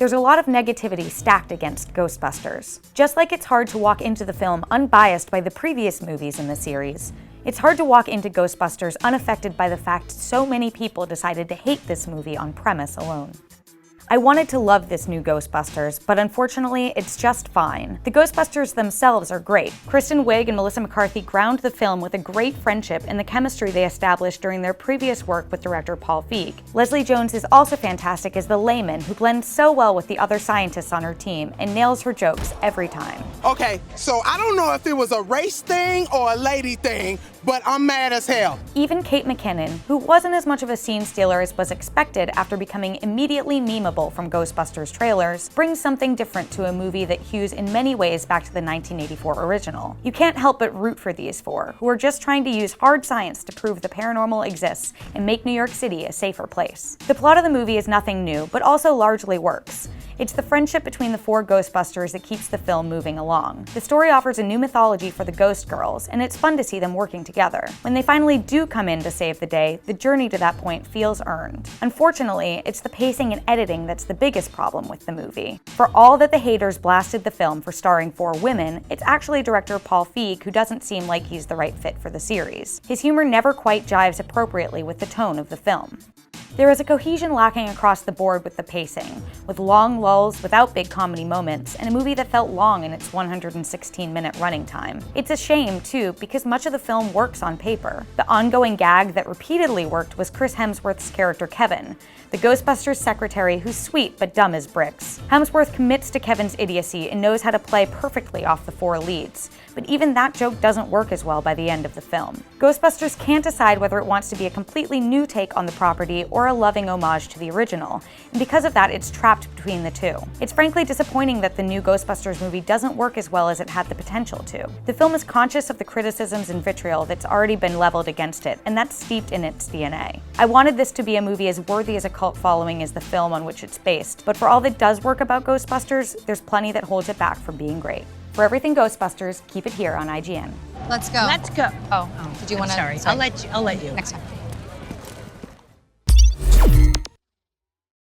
There's a lot of negativity stacked against Ghostbusters. Just like it's hard to walk into the film unbiased by the previous movies in the series, it's hard to walk into Ghostbusters unaffected by the fact so many people decided to hate this movie on premise alone. I wanted to love this new Ghostbusters, but unfortunately, it's just fine. The Ghostbusters themselves are great. Kristen Wiig and Melissa McCarthy ground the film with a great friendship and the chemistry they established during their previous work with director Paul Feig. Leslie Jones is also fantastic as the layman who blends so well with the other scientists on her team and nails her jokes every time. Okay, so I don't know if it was a race thing or a lady thing, but I'm mad as hell. Even Kate McKinnon, who wasn't as much of a scene stealer as was expected after becoming immediately memeable from Ghostbusters trailers, brings something different to a movie that hews in many ways back to the 1984 original. You can't help but root for these four, who are just trying to use hard science to prove the paranormal exists and make New York City a safer place. The plot of the movie is nothing new, but also largely works. It's the friendship between the four Ghostbusters that keeps the film moving along. The story offers a new mythology for the Ghost Girls, and it's fun to see them working together. When they finally do come in to save the day, the journey to that point feels earned. Unfortunately, it's the pacing and editing that's the biggest problem with the movie. For all that the haters blasted the film for starring four women, it's actually director Paul Feig who doesn't seem like he's the right fit for the series. His humor never quite jives appropriately with the tone of the film. There is a cohesion lacking across the board with the pacing, with long lulls without big comedy moments, and a movie that felt long in its 116-minute running time. It's a shame, too, because much of the film works on paper. The ongoing gag that repeatedly worked was Chris Hemsworth's character Kevin, the Ghostbusters secretary who's sweet but dumb as bricks. Hemsworth commits to Kevin's idiocy and knows how to play perfectly off the four leads, but even that joke doesn't work as well by the end of the film. Ghostbusters can't decide whether it wants to be a completely new take on the property or a loving homage to the original, and because of that, it's trapped between the two. It's frankly disappointing that the new Ghostbusters movie doesn't work as well as it had the potential to. The film is conscious of the criticisms and vitriol that's already been leveled against it, and that's steeped in its DNA. I wanted this to be a movie as worthy as a cult following as the film on which it's based, but for all that does work about Ghostbusters, there's plenty that holds it back from being great. For everything Ghostbusters, keep it here on IGN. Let's go. Let's go. Oh, did you want to? Sorry, I'll let you. Next time.